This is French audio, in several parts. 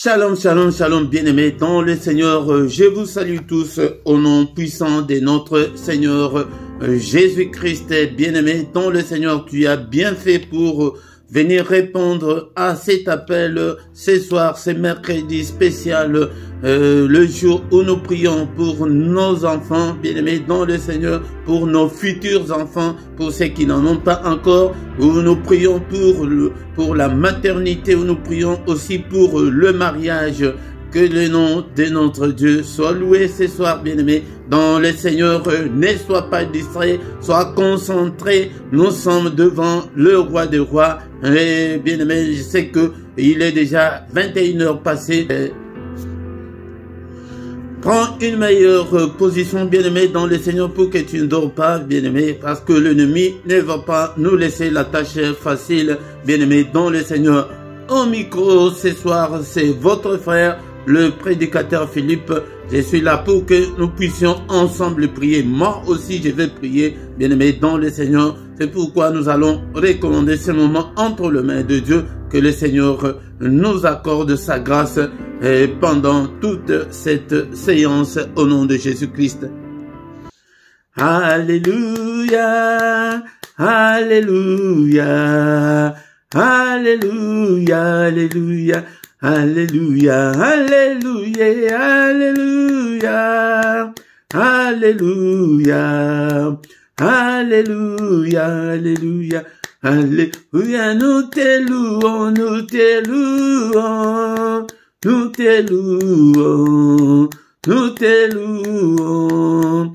Shalom, shalom, shalom, bien-aimés dans le Seigneur. Je vous salue tous au nom puissant de notre Seigneur Jésus-Christ. Bien-aimés dans le Seigneur, tu as bien fait pour venir répondre à cet appel ce soir, ce mercredi spécial, le jour où nous prions pour nos enfants, bien-aimés dans le Seigneur, pour nos futurs enfants, pour ceux qui n'en ont pas encore, où nous prions pour la maternité, où nous prions aussi pour le mariage. Que le nom de notre Dieu soit loué ce soir, bien-aimés dans le Seigneur. Ne sois pas distrait, sois concentré. Nous sommes devant le roi des rois. Et bien-aimés, je sais que il est déjà 21h passées. Prends une meilleure position, bien-aimé dans le Seigneur, pour que tu ne dors pas, bien-aimé, parce que l'ennemi ne va pas nous laisser la tâche facile, bien-aimé dans le Seigneur. Au micro ce soir, c'est votre frère, le prédicateur Philippe. Je suis là pour que nous puissions ensemble prier. Moi aussi, je vais prier, bien-aimé dans le Seigneur. C'est pourquoi nous allons recommander ce moment entre les mains de Dieu. Que le Seigneur nous accorde sa grâce pendant toute cette séance au nom de Jésus-Christ. Alléluia, alléluia, alléluia, alléluia. Alléluia, alléluia, alléluia, alléluia, alléluia, alléluia, alléluia, nous te louons, nous te louons, nous te louons, nous te louons,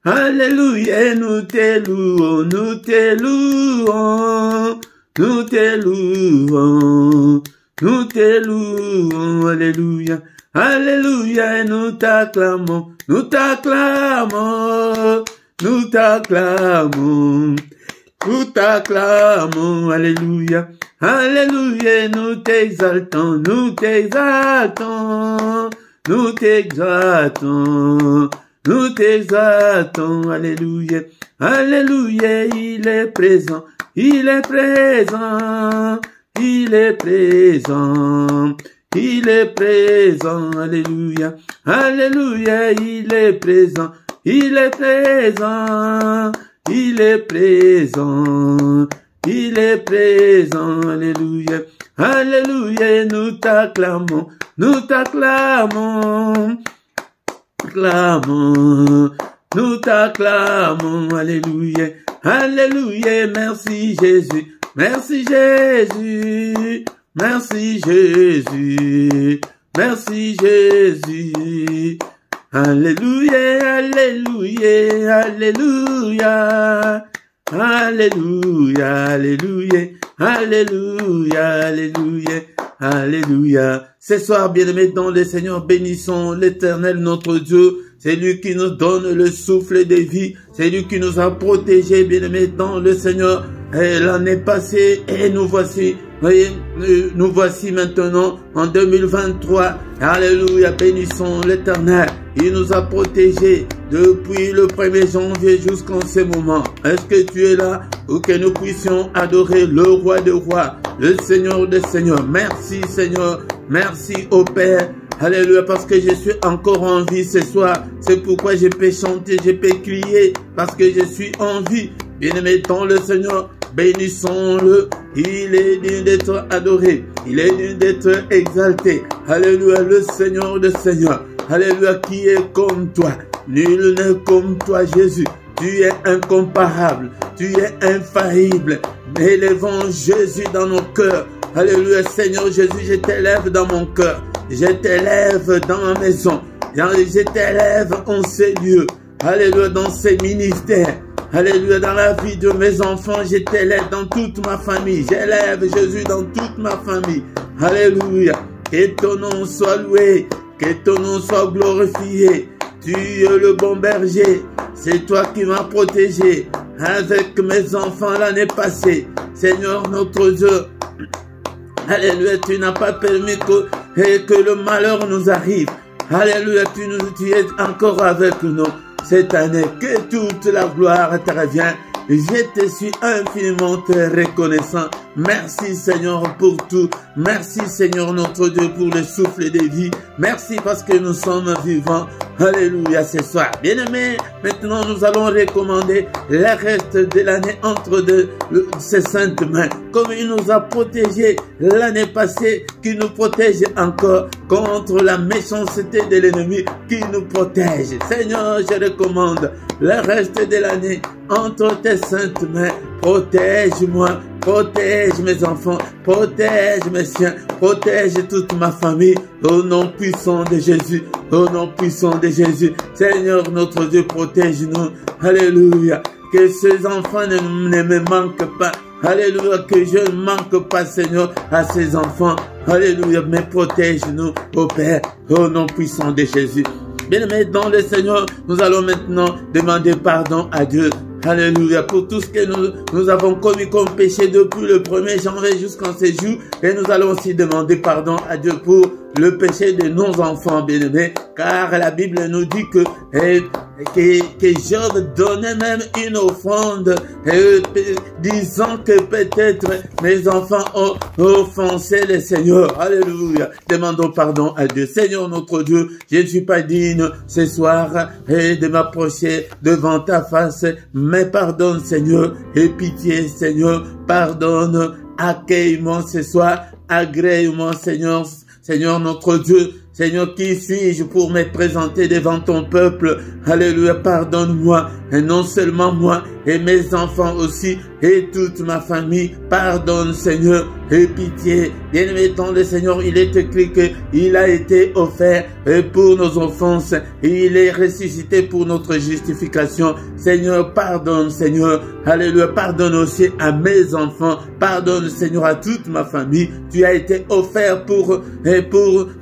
alléluia, nous te louons, nous te louons, nous te louons. Nous te louons, alléluia, alléluia, et nous t'acclamons, nous t'acclamons, nous t'acclamons, nous t'acclamons, alléluia, alléluia, nous t'exaltons, nous t'exaltons, nous t'exaltons, nous t'exaltons, alléluia, alléluia, il est présent, il est présent. Il est présent, il est présent, alléluia, alléluia, il est présent, il est présent, il est présent, il est présent, alléluia, alléluia, nous t'acclamons, nous t'acclamons, clamons, nous t'acclamons, alléluia, alléluia, merci Jésus. Merci Jésus, merci Jésus, merci Jésus. Alléluia, alléluia, alléluia, alléluia, alléluia, alléluia, alléluia, alléluia. Ce soir, bien-aimés dans le Seigneur, bénissons l'Éternel notre Dieu. C'est lui qui nous donne le souffle de vie. C'est lui qui nous a protégés, bien-aimés dans le Seigneur. Et l'année passée, et nous voici, voyez, nous voici maintenant en 2023. Alléluia, bénissons l'Éternel. Il nous a protégés depuis le 1er janvier jusqu'en ce moment. Est-ce que tu es là pour que nous puissions adorer le roi des rois, le Seigneur des seigneurs? Merci Seigneur, merci au Père. Alléluia, parce que je suis encore en vie ce soir. C'est pourquoi je peux chanter, je peux crier, parce que je suis en vie. Bien-aimé dans le Seigneur, bénissons-le. Il est digne d'être adoré. Il est digne d'être exalté. Alléluia, le Seigneur des seigneurs. Alléluia, qui est comme toi? Nul n'est comme toi, Jésus. Tu es incomparable. Tu es infaillible. Élevons Jésus dans nos cœurs. Alléluia, Seigneur Jésus, je t'élève dans mon cœur. Je t'élève dans ma maison. Je t'élève en ces lieux. Alléluia, dans ces ministères. Alléluia, dans la vie de mes enfants, je t'élève dans toute ma famille. J'élève Jésus dans toute ma famille. Alléluia. Que ton nom soit loué. Que ton nom soit glorifié. Tu es le bon berger. C'est toi qui m'as protégé avec mes enfants l'année passée. Seigneur notre Dieu. Alléluia, tu n'as pas permis que le malheur nous arrive. Alléluia, tu es encore avec nous cette année. Que toute la gloire te revienne. Je te suis infiniment reconnaissant Merci Seigneur pour tout. Merci Seigneur notre Dieu pour le souffle de vie. Merci parce que nous sommes vivants. Alléluia ce soir. Bien-aimés, maintenant nous allons recommander le reste de l'année entre ses saintes mains. Comme il nous a protégés l'année passée, qui nous protège encore contre la méchanceté de l'ennemi, qui nous protège. Seigneur, je recommande le reste de l'année entre tes saintes mains. Protège-moi, protège mes enfants, protège mes siens, protège toute ma famille, au nom puissant de Jésus, au nom puissant de Jésus. Seigneur notre Dieu, protège-nous. Alléluia. Que ces enfants ne me manquent pas. Alléluia, que je ne manque pas, Seigneur, à ces enfants. Alléluia, mais protège-nous, ô Père, au nom puissant de Jésus. Bien-aimés dans le Seigneur, nous allons maintenant demander pardon à Dieu. Alléluia, pour tout ce que nous avons commis comme péché depuis le 1er janvier jusqu'en ce jour. Et nous allons aussi demander pardon à Dieu pour le péché de nos enfants bien-aimés. Car la Bible nous dit que Job donnait même une offrande disant que peut-être mes enfants ont offensé le Seigneur. Alléluia. Demandons pardon à Dieu. Seigneur notre Dieu, je ne suis pas digne ce soir de m'approcher devant ta face. Mais pardonne Seigneur, et pitié Seigneur, pardonne, accueille-moi ce soir, agrée-moi Seigneur, Seigneur notre Dieu. Seigneur, qui suis-je pour me présenter devant ton peuple? Alléluia, pardonne-moi, et non seulement moi, et mes enfants aussi, et toute ma famille. Pardonne, Seigneur, et pitié. Bien-aimé dans le Seigneur, il est écrit qu'il a été offert pour nos offenses, et il est ressuscité pour notre justification. Seigneur, pardonne, Seigneur. Alléluia, pardonne aussi à mes enfants. Pardonne, Seigneur, à toute ma famille. Tu as été offert pour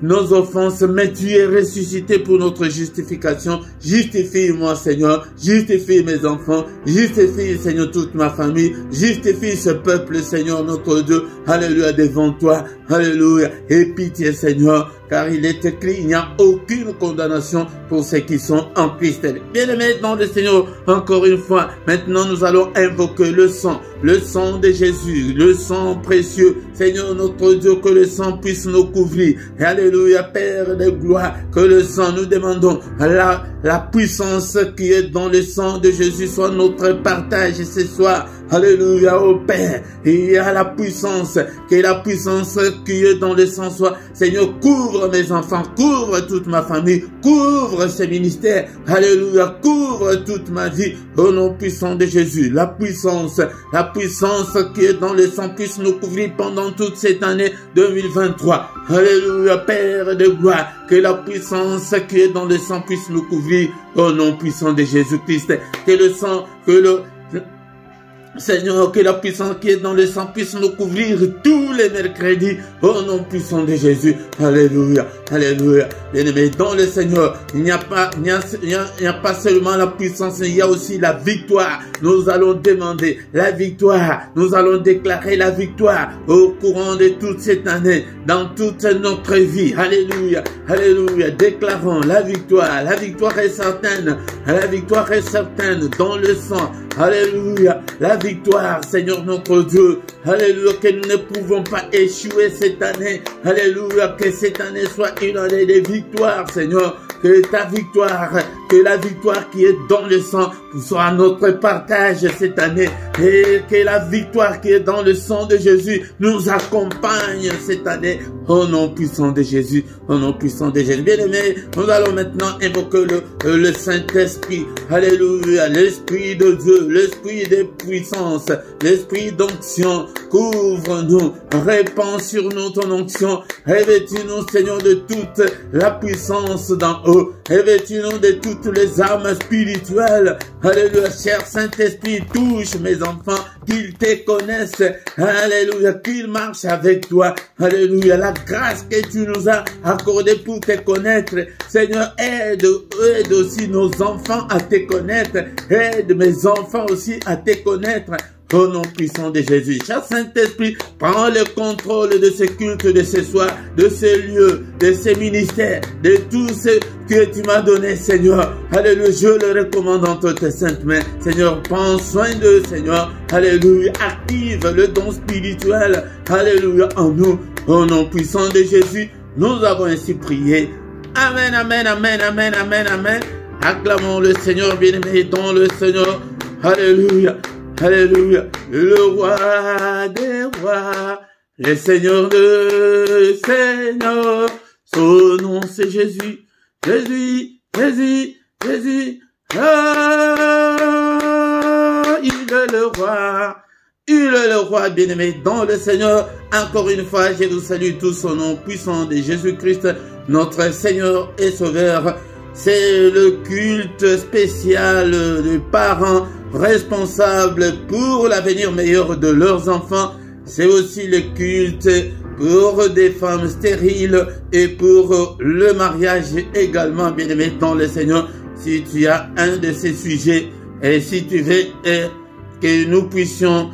nos offenses, mais tu es ressuscité pour notre justification. Justifie-moi, Seigneur. Justifie mes enfants. Justifie, Seigneur, toute ma famille. Justifie ce peuple, Seigneur, notre Dieu. Alléluia, devant toi. Alléluia. Et pitié, Seigneur, car il est écrit, il n'y a aucune condamnation pour ceux qui sont en Christ. Bien-aimés dans le Seigneur, encore une fois, maintenant nous allons invoquer le sang de Jésus, le sang précieux. Seigneur notre Dieu, que le sang puisse nous couvrir. Et alléluia, Père de gloire, que le sang, nous demandons la puissance qui est dans le sang de Jésus soit notre partage ce soir. Alléluia, ô Père, il y a la puissance, que la puissance qui est dans le sang soit, Seigneur, couvre mes enfants, couvre toute ma famille, couvre ce ministère. Alléluia, couvre toute ma vie, au nom puissant de Jésus. La puissance qui est dans le sang puisse nous couvrir pendant toute cette année 2023. Alléluia, Père de gloire, que la puissance qui est dans le sang puisse nous couvrir, au nom puissant de Jésus-Christ. Que le sang, Seigneur, que la puissance qui est dans le sang puisse nous couvrir tous les mercredis, au nom puissant de Jésus. Alléluia, alléluia. Bien-aimés dans le Seigneur, il n'y a pas seulement la puissance, il y a aussi la victoire. Nous allons demander la victoire. Nous allons déclarer la victoire au courant de toute cette année, dans toute notre vie. Alléluia, alléluia. Déclarons la victoire. La victoire est certaine. La victoire est certaine dans le sang. Alléluia. La victoire, Seigneur notre Dieu. Alléluia, que nous ne pouvons pas échouer cette année. Alléluia, que cette année soit une année de victoire, Seigneur. Que ta victoire, que la victoire qui est dans le sang soit notre partage cette année. Et que la victoire qui est dans le sang de Jésus nous accompagne cette année. Au nom puissant de Jésus, au nom puissant de Jésus. Bien-aimés, nous allons maintenant invoquer le Saint-Esprit. Alléluia, l'Esprit de Dieu, l'Esprit de puissance, l'Esprit d'onction. Couvre-nous, répands sur nous ton onction. Revêtis-nous, Seigneur, de toute la puissance d'en haut. Revêtis-nous de toutes les armes spirituelles. Alléluia, cher Saint-Esprit, touche mes enfants, qu'ils te connaissent. Alléluia, qu'ils marchent avec toi. Alléluia, la grâce que tu nous as accordée pour te connaître. Seigneur, aide aussi nos enfants à te connaître. Aide mes enfants aussi à te connaître. au nom puissant de Jésus. Cher Saint-Esprit, prends le contrôle de ce culte, de ce soir, de ces lieux, de ces ministères, de tout ce que tu m'as donné, Seigneur. Alléluia, je le recommande entre tes saintes mains. Seigneur, prends soin d'eux, Seigneur. Alléluia, active le don spirituel. Alléluia, en nous, au nom puissant de Jésus. Nous avons ainsi prié. Amen, amen, amen, amen, amen, amen. Acclamons le Seigneur, bien-aimé, dans le Seigneur. Alléluia, alléluia. Le roi des rois, le Seigneur de Seigneurs. Son nom c'est Jésus, Jésus, Jésus, Jésus. Ah, il est le roi. Il est le roi bien-aimé dans le Seigneur. Encore une fois, je vous salue tous au nom puissant de Jésus-Christ, notre Seigneur et Sauveur. C'est le culte spécial des parents responsables pour l'avenir meilleur de leurs enfants. C'est aussi le culte pour des femmes stériles et pour le mariage également, bien-aimé dans le Seigneur. Si tu as un de ces sujets et si tu veux que nous puissions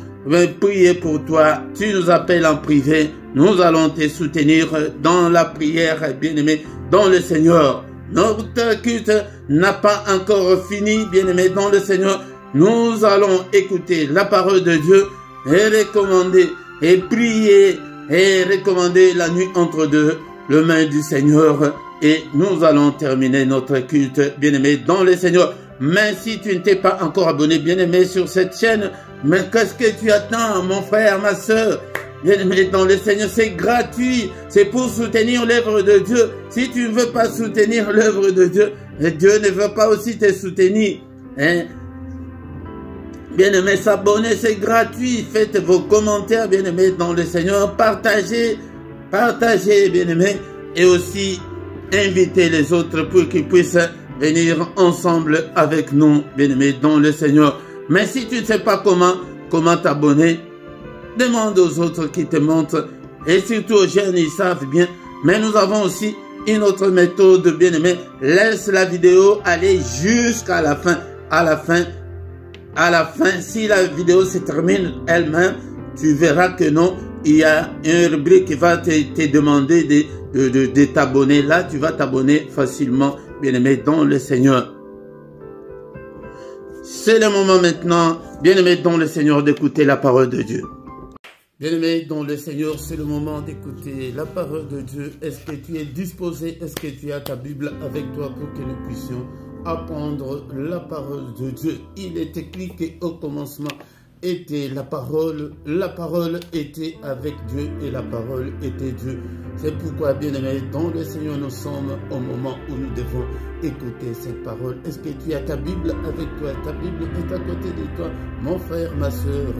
prier pour toi, tu nous appelles en privé. Nous allons te soutenir dans la prière, bien-aimé, dans le Seigneur. Notre culte n'a pas encore fini, bien-aimé, dans le Seigneur. Nous allons écouter la parole de Dieu et recommander et prier et recommander la nuit entre deux les mains du Seigneur. Et nous allons terminer notre culte, bien-aimé, dans le Seigneur. Mais si tu ne t'es pas encore abonné, bien-aimé, sur cette chaîne, mais qu'est-ce que tu attends, mon frère, ma soeur? Bien-aimé dans le Seigneur, c'est gratuit. C'est pour soutenir l'œuvre de Dieu. Si tu ne veux pas soutenir l'œuvre de Dieu, Dieu ne veut pas aussi te soutenir. Hein? Bien-aimé, s'abonner, c'est gratuit. Faites vos commentaires, bien-aimé dans le Seigneur. Partagez, bien-aimé. Et aussi, invitez les autres pour qu'ils puissent venir ensemble avec nous, bien-aimé dans le Seigneur. Mais si tu ne sais pas comment t'abonner, demande aux autres qui te montrent. Et surtout aux jeunes, ils savent bien. Mais nous avons aussi une autre méthode, bien-aimé. Laisse la vidéo aller jusqu'à la fin. À la fin, si la vidéo se termine elle-même, tu verras que non, il y a une rubrique qui va te demander de t'abonner. Là, tu vas t'abonner facilement, bien-aimé dans le Seigneur. C'est le moment maintenant, bien-aimé dans le Seigneur, d'écouter la parole de Dieu. Bien-aimé dans le Seigneur, c'est le moment d'écouter la parole de Dieu. Est-ce que tu es disposé? Est-ce que tu as ta Bible avec toi pour que nous puissions apprendre la parole de Dieu? Il est écrit qu'au commencement était la parole était avec Dieu et la parole était Dieu. C'est pourquoi, bien-aimé, dans le Seigneur, nous sommes au moment où nous devons écouter cette parole. Est-ce que tu as ta Bible avec toi? Ta Bible est à côté de toi, mon frère, ma soeur.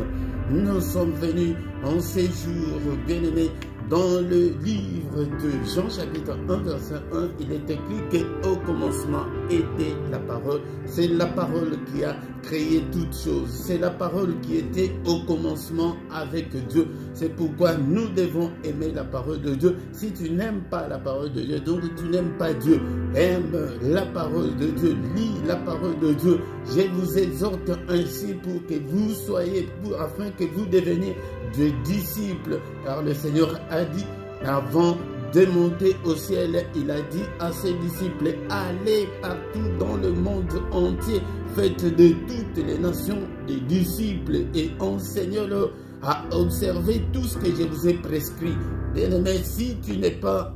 Nous sommes venus en séjour, bien-aimé, dans le livre de Jean chapitre 1 verset 1, il est écrit qu'au commencement était la parole. C'est la parole qui a créé toutes choses. C'est la parole qui était au commencement avec Dieu. C'est pourquoi nous devons aimer la parole de Dieu. Si tu n'aimes pas la parole de Dieu, donc tu n'aimes pas Dieu, aime la parole de Dieu, lis la parole de Dieu. Je vous exhorte ainsi pour que vous soyez, afin que vous deveniez des disciples, car le Seigneur a dit, avant de monter au ciel, il a dit à ses disciples, allez partout dans le monde entier, faites de toutes les nations des disciples et enseignez-leur à observer tout ce que je vous ai prescrit. Bien-aimé, si tu n'es pas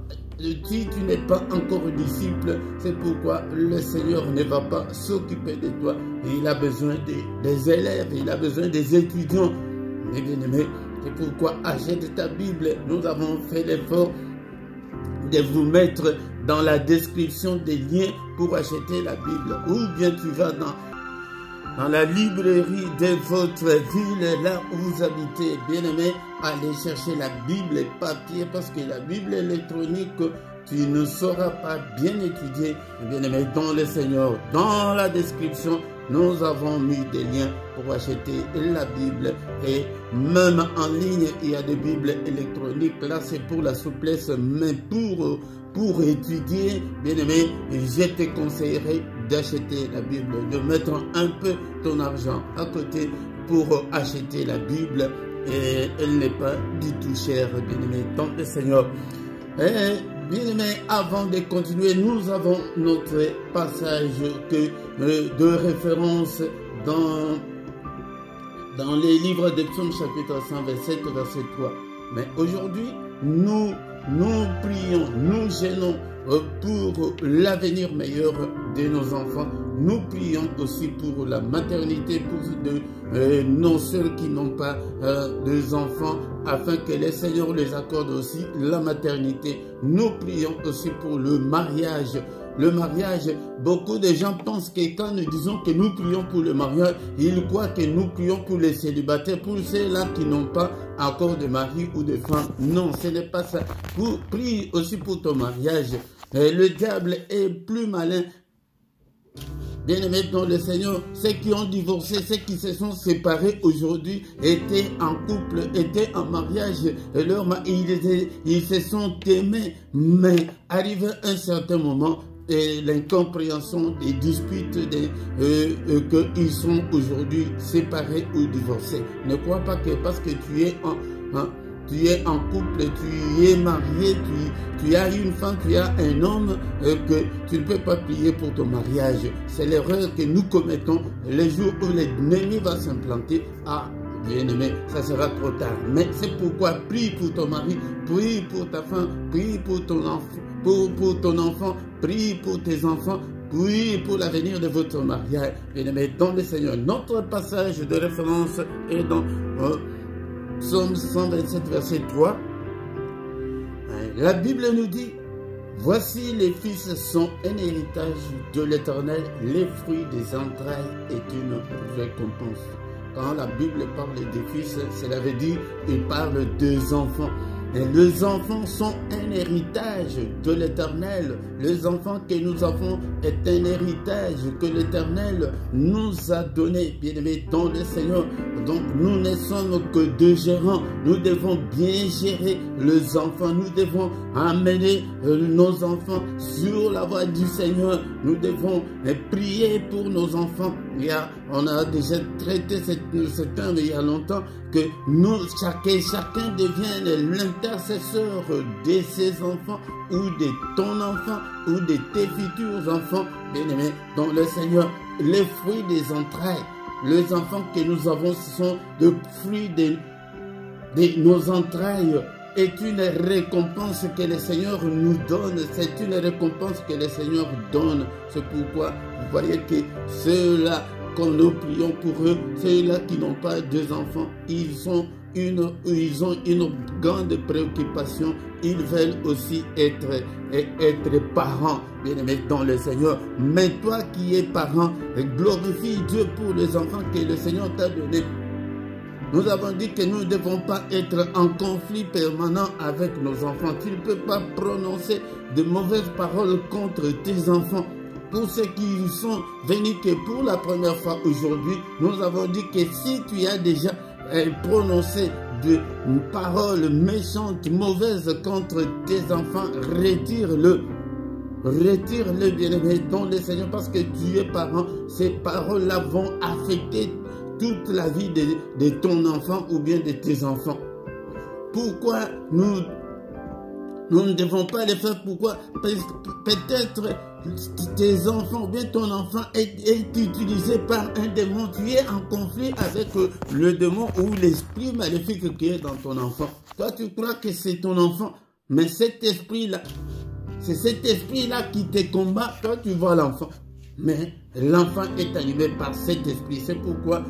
encore disciple, c'est pourquoi le Seigneur ne va pas s'occuper de toi. Et il a besoin des élèves, il a besoin des étudiants. Mais bien-aimé, c'est pourquoi achète ta Bible. Nous avons fait l'effort de vous mettre dans la description des liens pour acheter la Bible. Ou bien tu vas dans la librairie de votre ville, là où vous habitez. Bien-aimé, allez chercher la Bible papier, parce que la Bible électronique, tu ne sauras pas bien étudier. Bien-aimé, dans le Seigneur, dans la description, nous avons mis des liens pour acheter la Bible. Et même en ligne, il y a des Bibles électroniques. Là, c'est pour la souplesse, mais pour étudier, bien-aimé, je te conseillerais d'acheter la Bible, de mettre un peu ton argent à côté pour acheter la Bible et elle n'est pas du tout chère, bien-aimé, dans le Seigneur. Bien-aimé, avant de continuer, nous avons notre passage de référence dans les livres des Psaumes chapitre 127 verset 3. Mais aujourd'hui, nous prions, nous gênons pour l'avenir meilleur de nos enfants. Nous prions aussi pour la maternité, pour nos sœurs qui n'ont pas d'enfants, afin que le Seigneur les accorde aussi la maternité. Nous prions aussi pour le mariage. Le mariage, beaucoup de gens pensent que quand nous disons que nous prions pour le mariage, ils croient que nous prions pour les célibataires, pour ceux-là qui n'ont pas encore de mari ou de femme. Non, ce n'est pas ça. Prie aussi pour ton mariage. Le diable est plus malin. Bien-aimés dans le Seigneur, ceux qui ont divorcé, ceux qui se sont séparés aujourd'hui, étaient en couple, étaient en mariage, ils se sont aimés, mais arrivé un certain moment, l'incompréhension des disputes qu'ils sont aujourd'hui séparés ou divorcés. Ne crois pas que parce que tu es en couple, tu es marié, tu as une femme, tu as un homme, que tu ne peux pas prier pour ton mariage. C'est l'erreur que nous commettons les jours où l'ennemi va s'implanter. Ah, bien-aimé, ça sera trop tard. Mais c'est pourquoi prie pour ton mari, prie pour ta femme, prie pour ton enfant, pour ton enfant, prie pour tes enfants, prie pour l'avenir de votre mariage. Bien-aimé, dans le Seigneur, notre passage de référence est dans Psaume 127, verset 3. La Bible nous dit: voici les fils sont un héritage de l'Éternel, les fruits des entrailles est une récompense. Quand la Bible parle des fils, cela veut dire qu'il parle des enfants. Et les enfants sont un héritage de l'Éternel. Les enfants que nous avons est un héritage que l'Éternel nous a donné, bien aimé dans le Seigneur. Donc nous ne sommes que deux gérants. Nous devons bien gérer les enfants. Nous devons amener nos enfants sur la voie du Seigneur. Nous devons prier pour nos enfants. On a déjà traité ce terme il y a longtemps, que nous, chacun devienne l'intercesseur de ses enfants ou de ton enfant ou de tes futurs enfants, bien-aimés dans le Seigneur. Les fruits des entrailles, les enfants que nous avons, ce sont les fruits de nos entrailles, est une récompense que le Seigneur nous donne. C'est une récompense que le Seigneur donne. C'est pourquoi vous voyez que ceux-là, quand nous prions pour eux, ceux-là qui n'ont pas d'enfants, ils ont une grande préoccupation. Ils veulent aussi être parents, bien-aimés dans le Seigneur. Mais toi qui es parent, glorifie Dieu pour les enfants que le Seigneur t'a donnés. Nous avons dit que nous ne devons pas être en conflit permanent avec nos enfants. Tu ne peux pas prononcer de mauvaises paroles contre tes enfants. Pour ceux qui sont venus que pour la première fois aujourd'hui, nous avons dit que si tu as déjà prononcé de paroles méchantes, mauvaises contre tes enfants, retire-le. Retire-le, bien-aimé, dans le Seigneur, parce que tu es parent. Ces paroles-là vont affecter toute la vie de ton enfant ou bien de tes enfants. Pourquoi nous ne devons pas les faire? Pourquoi? Peut-être tes enfants ou bien ton enfant est utilisé par un démon. Tu es en conflit avec le démon ou l'esprit maléfique qui est dans ton enfant. Toi, tu crois que c'est ton enfant, mais cet esprit-là, c'est cet esprit-là qui te combat. Toi, tu vois l'enfant, mais l'enfant est animé par cet esprit. C'est pourquoi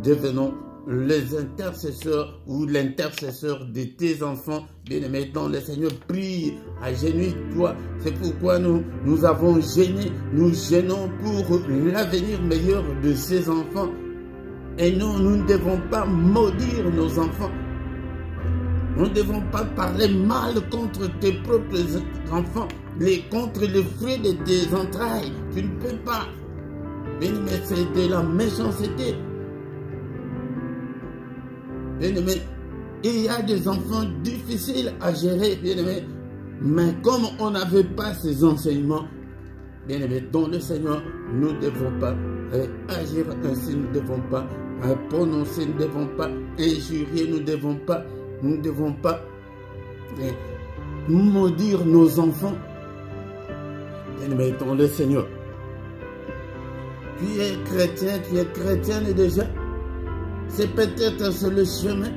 devenons les intercesseurs ou l'intercesseur de tes enfants, bien-aimés dans le Seigneur. Prie, agenouille-toi. C'est pourquoi nous avons gêné, nous gênons pour l'avenir meilleur de ces enfants. Et nous ne devons pas maudire nos enfants. Nous ne devons pas parler mal contre tes propres enfants, contre le fruit de tes entrailles. Tu ne peux pas. Bien-aimé, c'est de la méchanceté. Bien-aimé, il y a des enfants difficiles à gérer, bien-aimé. Mais comme on n'avait pas ces enseignements, bien-aimé, dans le Seigneur, nous ne devons pas agir ainsi, nous ne devons pas prononcer, nous ne devons pas injurier, nous ne devons pas maudire nos enfants. Mettons le Seigneur. Tu es chrétienne déjà. C'est peut-être sur le chemin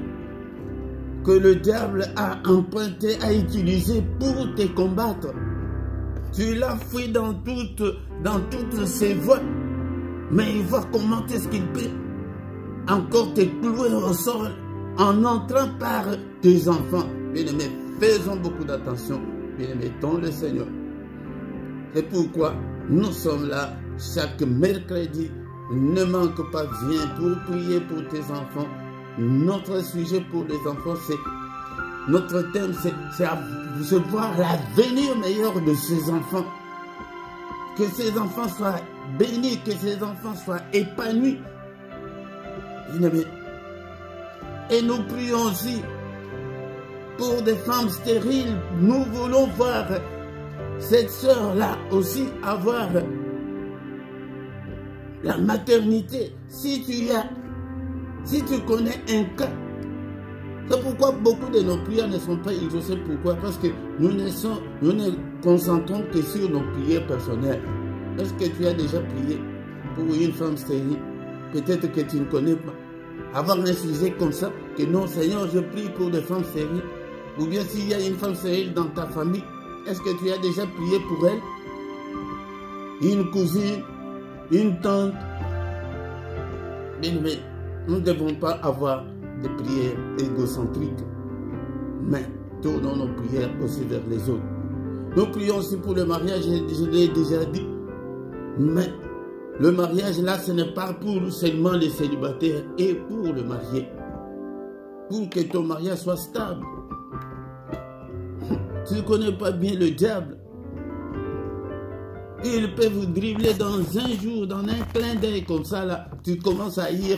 que le diable a emprunté, a utilisé pour te combattre. Tu l'as fui dans toutes ses voies. Mais il voit comment est-ce qu'il peut encore te clouer au sol en entrant par tes enfants. Bien-aimés, faisons beaucoup d'attention. Bien-aimés, mettons le Seigneur. C'est pourquoi nous sommes là chaque mercredi. Ne manque pas, viens pour prier pour tes enfants. Notre sujet pour les enfants, notre thème, c'est voir l'avenir meilleur de ces enfants. Que ces enfants soient bénis, que ces enfants soient épanouis. Et nous prions aussi pour des femmes stériles. Nous voulons voir cette sœur-là aussi avoir la maternité. Si tu connais un cas, c'est pourquoi beaucoup de nos prières ne sont pas exaucées. Pourquoi? Parce que nous ne concentrons que sur nos prières personnelles. Est-ce que tu as déjà prié pour une femme stérile? Peut-être que tu ne connais pas. Avoir un sujet comme ça, que non, Seigneur, je prie pour des femmes stériles. Ou bien s'il y a une femme stérile dans ta famille, est-ce que tu as déjà prié pour elle? Une cousine, une tante. Mais nous ne devons pas avoir des prières égocentriques, mais tournons nos prières aussi vers les autres. Nous prions aussi pour le mariage, je l'ai déjà dit, mais le mariage là, ce n'est pas pour seulement les célibataires et pour le marié. Pour que ton mariage soit stable. Tu ne connais pas bien le diable. Il peut vous dribbler dans un jour, dans un clin d'œil comme ça, là. Tu commences à haïr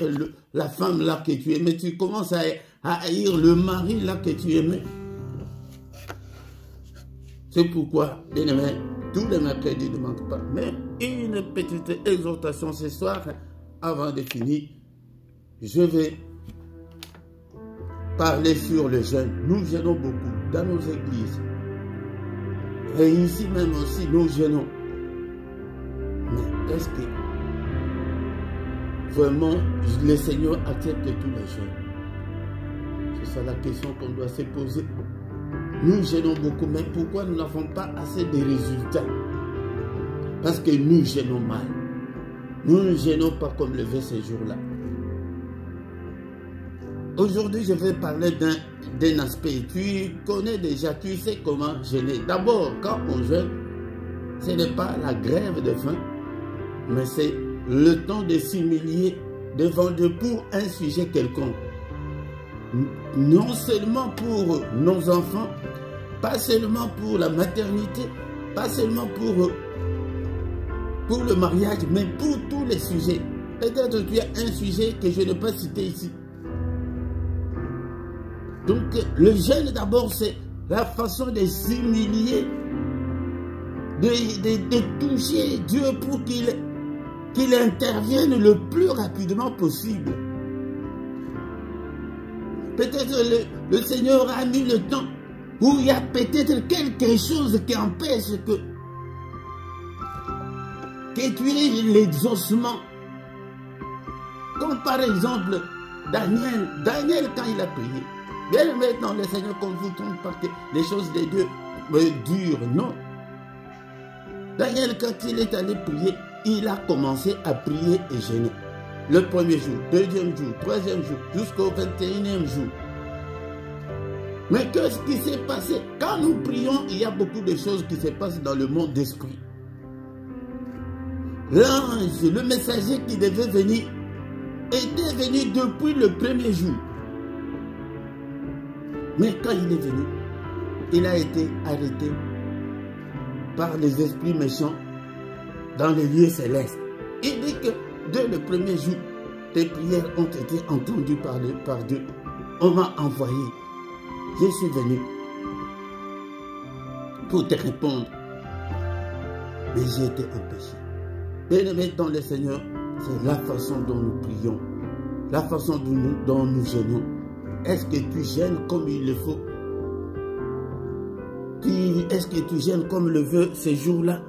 la femme là que tu aimais. Tu commences à haïr le mari là que tu aimais. C'est pourquoi, bien aimé, tous les mercredis ne manquent pas. Mais une petite exhortation ce soir, avant de finir. Je vais parler sur le jeûne. Nous jeûnons beaucoup dans nos églises. Et ici même aussi, nous jeûnons. Mais est-ce que vraiment le Seigneur accepte tous les jeûnes? C'est ça la question qu'on doit se poser. Nous jeûnons beaucoup, mais pourquoi nous n'avons pas assez de résultats? Parce que nous jeûnons mal. Nous ne jeûnons pas comme le veut ces jours-là. Aujourd'hui, je vais parler d'un aspect. Tu connais déjà, tu sais comment jeûner. D'abord, quand on jeûne, ce n'est pas la grève de faim, mais c'est le temps de s'humilier devant Dieu pour un sujet quelconque. Non seulement pour nos enfants, pas seulement pour la maternité, pas seulement pour le mariage, mais pour tous les sujets. Peut-être tu as un sujet que je n'ai pas cité ici. Donc le jeûne d'abord, c'est la façon de s'humilier, de toucher Dieu pour qu'il intervienne le plus rapidement possible. Peut-être le Seigneur a mis le temps où il y a peut-être quelque chose qui empêche que tu aies l'exaucement. Comme par exemple Daniel quand il a prié. Bien maintenant le Seigneur qu'on vous trompe parce que les choses de Dieu durent, non. Daniel quand il est allé prier, il a commencé à prier et jeûner. Le premier jour, deuxième jour, troisième jour, jusqu'au 21e jour. Mais qu'est-ce qui s'est passé? Quand nous prions, il y a beaucoup de choses qui se passent dans le monde d'esprit. L'ange, le messager qui devait venir, était venu depuis le premier jour. Mais quand il est venu, il a été arrêté par les esprits méchants dans les lieux célestes. Il dit que dès le premier jour, tes prières ont été entendues par Dieu. On m'a envoyé. Je suis venu pour te répondre. Mais j'ai été empêché. Bien-aimé dans le Seigneur, c'est la façon dont nous prions. la façon dont nous jeûnons. Est-ce que tu gênes comme il le faut? Est-ce que tu gênes comme le veut ces jours-là?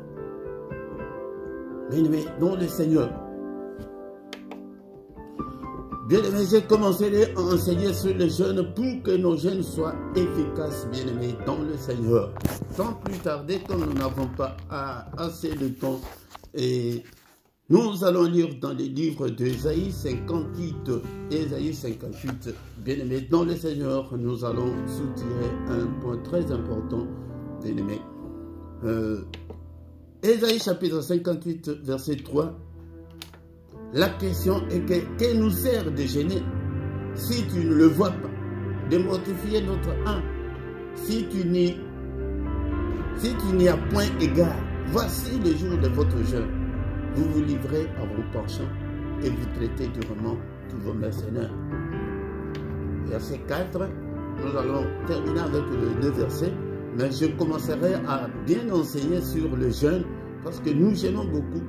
Bien-aimé, dans le Seigneur. Bien-aimé, j'ai commencé à enseigner sur le jeûne pour que nos jeûnes soient efficaces, bien-aimé, dans le Seigneur. Sans plus tarder, comme nous n'avons pas assez de temps, et nous allons lire dans les livres d'Ésaïe 58, Ésaïe 58, bien-aimé, dans le Seigneur, nous allons soutirer un point très important, bien-aimé. Ésaïe chapitre 58, verset 3. La question est que nous sert de gêner si tu ne le vois pas, de mortifier notre âme, si tu n'y as point égard. Voici le jour de votre jeûne. Vous vous livrez à vos penchants et vous traitez durement tous vos mercenaires. Verset 4, nous allons terminer avec les 2 versets, mais je commencerai à bien enseigner sur le jeûne parce que nous jeûnons beaucoup.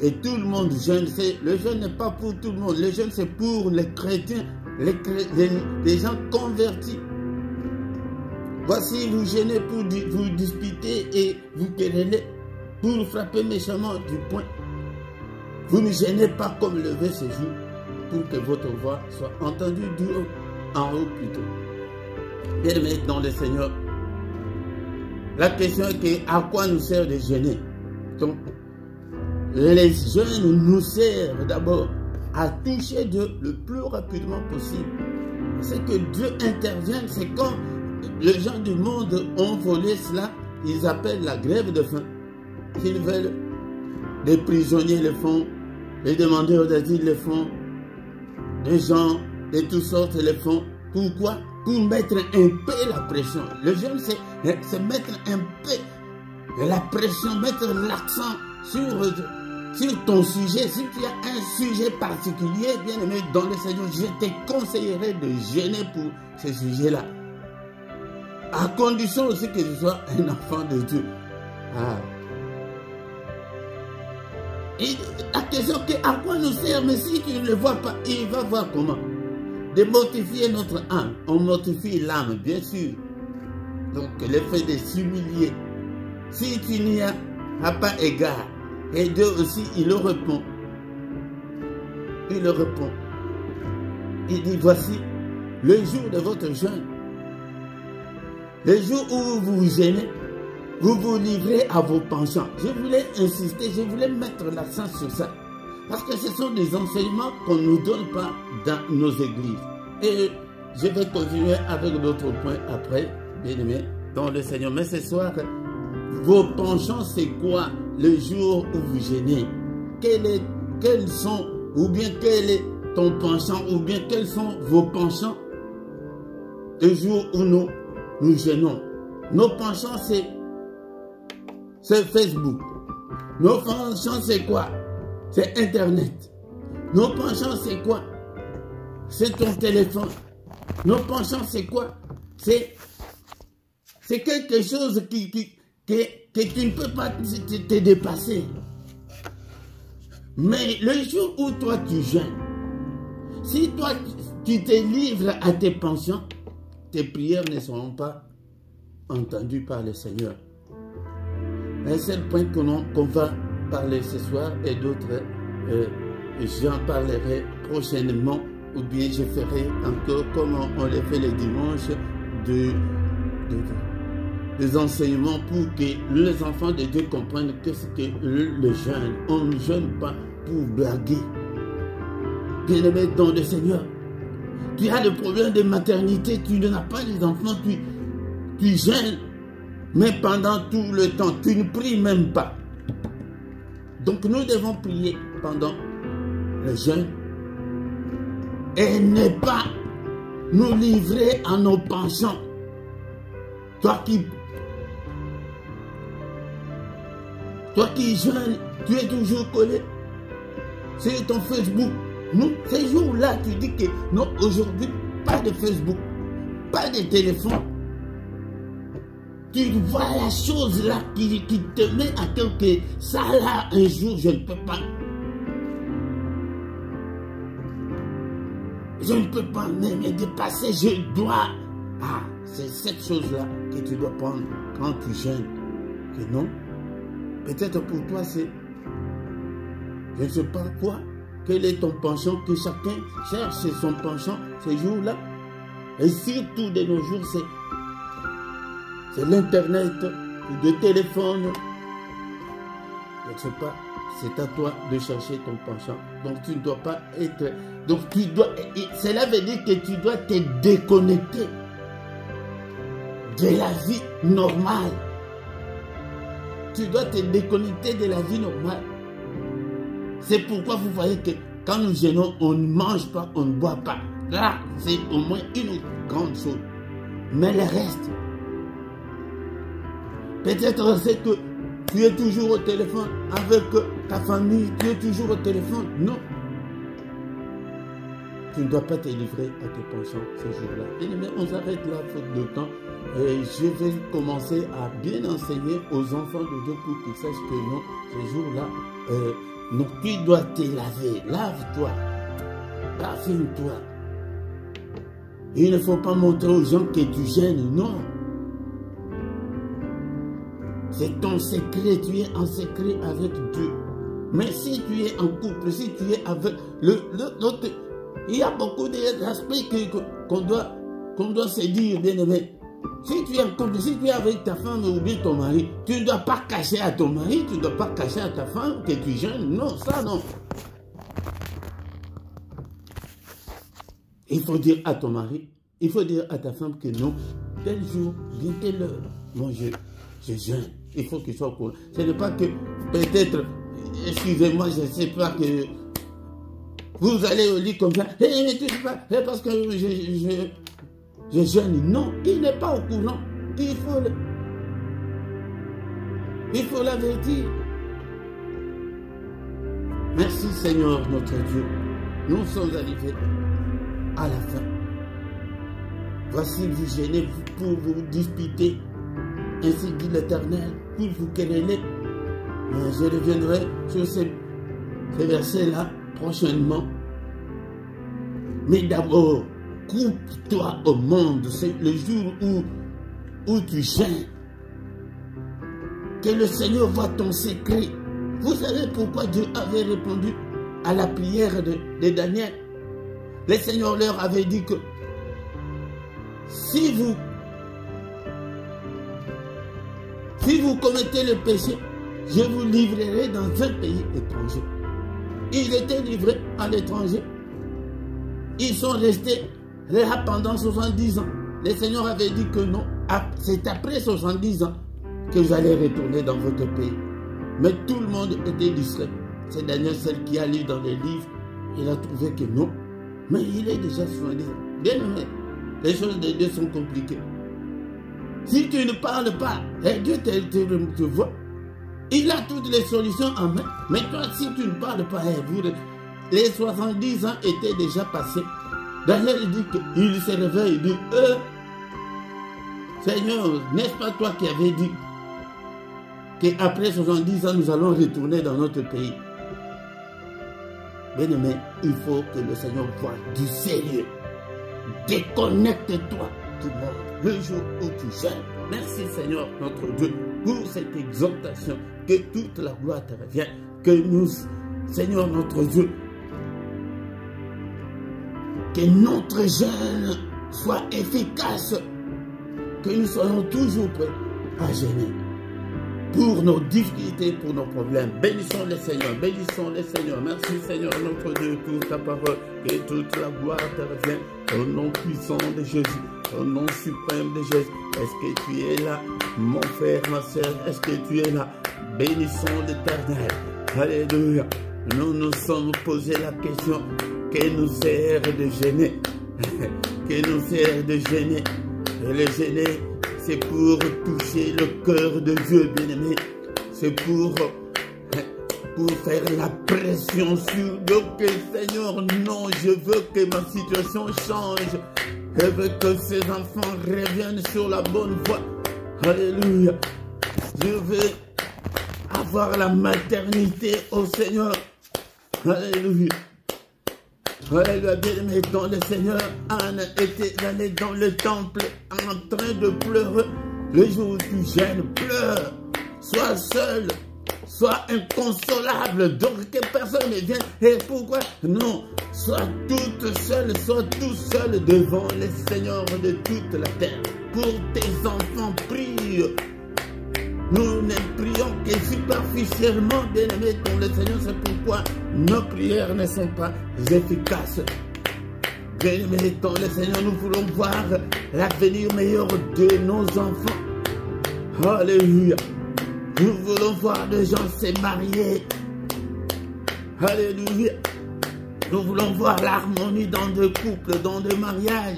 Et tout le monde jeûne. Le jeûne n'est pas pour tout le monde. Le jeûne, c'est pour les chrétiens, les gens convertis. Voici, vous jeûnez pour vous disputer et vous quereller, pour frapper méchamment du poing. Vous ne jeûnez pas comme le veut ce jour, pour que votre voix soit entendue du haut, en haut plutôt. Bien-aimés dans le Seigneur, la question est que, à quoi nous sert de jeûner? Donc, les jeûnes nous servent d'abord à toucher Dieu le plus rapidement possible. C'est que Dieu intervient, c'est quand les gens du monde ont volé cela, ils appellent la grève de faim. S'ils veulent, des prisonniers le font, les demandeurs d'asile le font, des gens de toutes sortes le font. Pourquoi? Pour mettre un peu la pression. Le jeûne, c'est mettre un peu la pression, mettre l'accent sur ton sujet. Si tu as un sujet particulier, bien aimé dans le Seigneur, je te conseillerais de jeûner pour ce sujet-là. À condition aussi que tu sois un enfant de Dieu. Et la question est à quoi nous sert, mais si tu ne le vois pas, il va voir comment. De mortifier notre âme. On mortifie l'âme, bien sûr. Donc le fait de s'humilier. Si tu n'y as pas égard, et Dieu aussi, il le répond. Il le répond. Il dit, voici le jour de votre jeûne. Le jour où vous vous gênez, vous vous livrez à vos penchants. Je voulais insister, je voulais mettre l'accent sur ça. Parce que ce sont des enseignements qu'on ne nous donne pas dans nos églises. Et je vais continuer avec d'autres points après, bien aimé, dans le Seigneur. Mais ce soir, vos penchants, c'est quoi le jour où vous gênez? Quels sont, ou bien quel est ton penchant, ou bien quels sont vos penchants le jour où nous gênons? Nos penchants, c'est Facebook. Nos penchants, c'est quoi? C'est Internet. Nos penchants, c'est quoi? C'est ton téléphone. Nos penchants, c'est quoi? C'est quelque chose que tu ne peux pas te dépasser. Mais le jour où toi tu jeûnes, si toi tu te livres à tes penchants, tes prières ne seront pas entendues par le Seigneur. Un seul point qu'on va parler ce soir et d'autres, j'en parlerai prochainement, ou bien je ferai encore comme on le fait les dimanches, des enseignements pour que les enfants de Dieu comprennent que c'est que le jeûne. On ne jeûne pas pour blaguer. Bien-aimé dans le Seigneur, tu as le problème de maternité, tu n'as pas les enfants, tu jeûnes, mais pendant tout le temps, tu ne pries même pas. Donc nous devons prier pendant le jeûne et ne pas nous livrer à nos penchants. Toi qui jeûnes, tu es toujours collé sur ton Facebook. Nous, ces jours-là, tu dis que non, aujourd'hui, pas de Facebook, pas de téléphone. Tu vois la chose là qui te met à cœur que ça là, un jour, je ne peux pas. Je ne peux pas me dépasser, je dois. Ah, c'est cette chose-là que tu dois prendre quand tu jeûnes. Que non, peut-être pour toi c'est, je ne sais pas quoi, quel est ton penchant, que chacun cherche son penchant ces jours-là. Et surtout de nos jours, c'est l'internet, le téléphone. Je ne sais pas, c'est à toi de chercher ton penchant. Donc tu ne dois pas être... Donc tu dois... Cela veut dire que tu dois te déconnecter de la vie normale. Tu dois te déconnecter de la vie normale. C'est pourquoi vous voyez que quand nous jeûnons, on ne mange pas, on ne boit pas. Là, c'est au moins une grande chose. Mais le reste, peut-être c'est que tu es toujours au téléphone avec ta famille, tu es toujours au téléphone. Non. Tu ne dois pas te livrer à tes penchants ces jours-là. Mais on s'arrête là, faute de temps. Et je vais commencer à bien enseigner aux enfants de Dieu pour qu'ils sachent que non, ces jours-là, donc tu dois te laver. Lave-toi. Parfume-toi. Il ne faut pas montrer aux gens que tu gênes, non. C'est ton secret, tu es en secret avec Dieu. Mais si tu es en couple, si tu es avec l'autre, il y a beaucoup d'aspects qu'on doit se dire, bien aimé. Si tu es en couple, si tu es avec ta femme ou bien ton mari, tu ne dois pas cacher à ton mari, tu ne dois pas cacher à ta femme que tu jeûnes. Non, ça non. Il faut dire à ton mari, il faut dire à ta femme que non, tel jour, bien telle heure, moi je jeûne. Il faut qu'il soit au courant. Ce n'est pas que peut-être, excusez-moi, je ne sais pas que vous allez au lit comme ça, mais tu sais pas, parce que je jeûne. Non, il n'est pas au courant. Il faut l'avertir. Merci Seigneur notre Dieu. Nous sommes arrivés à la fin. Voici vous gênez pour vous disputer. Ainsi dit l'Éternel, pour vous quereller. Je reviendrai sur ces versets-là prochainement. Mais d'abord, coupe-toi au monde. C'est le jour où tu gênes. Que le Seigneur voit ton secret. Vous savez pourquoi Dieu avait répondu à la prière de Daniel? Le Seigneur leur avait dit que si vous commettez le péché, je vous livrerai dans un pays étranger. Ils étaient livrés à l'étranger. Ils sont restés là pendant 70 ans. Le Seigneur avait dit que non, c'est après 70 ans que vous allez retourner dans votre pays. Mais tout le monde était distrait. C'est Daniel, celle qui a lu dans les livres, il a trouvé que non. Mais il est déjà 70 ans. Bien aimé, les choses de Dieu sont compliquées. Si tu ne parles pas, Dieu te voit. Il a toutes les solutions en main. Mais toi, si tu ne parles pas, les 70 ans étaient déjà passés. Daniel dit qu'il se réveille, il dit, Seigneur, n'est-ce pas toi qui avais dit qu'après 70 ans, nous allons retourner dans notre pays? Bien aimé, il faut que le Seigneur voie du sérieux. Déconnecte-toi du monde le jour où tu jeûnes. Merci Seigneur notre Dieu pour cette exhortation. Que toute la gloire te revienne. Que nous, Seigneur notre Dieu, que notre jeûne soit efficace. Que nous soyons toujours prêts à jeûner. Pour nos difficultés, pour nos problèmes. Bénissons le Seigneur, bénissons le Seigneur. Merci Seigneur notre Dieu pour ta parole. Que toute la gloire te revienne. Au nom puissant de Jésus, au nom suprême de Jésus. Est-ce que tu es là, mon frère, ma soeur? Est-ce que tu es là? Bénissons l'Éternel. Alléluia. Nous nous sommes posé la question, que nous sert de gêner? Que nous sert de gêner? Et le gêner, c'est pour toucher le cœur de Dieu, bien-aimé. C'est pour faire la pression sur Dieu. Que Seigneur, non, je veux que ma situation change. Je veux que ces enfants reviennent sur la bonne voie. Alléluia. Je veux avoir la maternité au Seigneur. Alléluia. Alléluia, bien-aimé dans le Seigneur. Anne était allée dans le temple en train de pleurer. Le jour où tu gênes, pleure. Sois seul. Sois inconsolable, donc que personne ne vienne. Et pourquoi? Non, sois toute seule, sois tout seul devant les seigneurs de toute la terre. Pour tes enfants, prie. Nous ne prions que superficiellement, bien-aimés dans le Seigneur. C'est pourquoi nos prières ne sont pas efficaces. Bien-aimés dans le Seigneur, nous voulons voir l'avenir meilleur de nos enfants. Alléluia. Nous voulons voir des gens se marier. Alléluia. Nous voulons voir l'harmonie dans des couples, dans des mariages.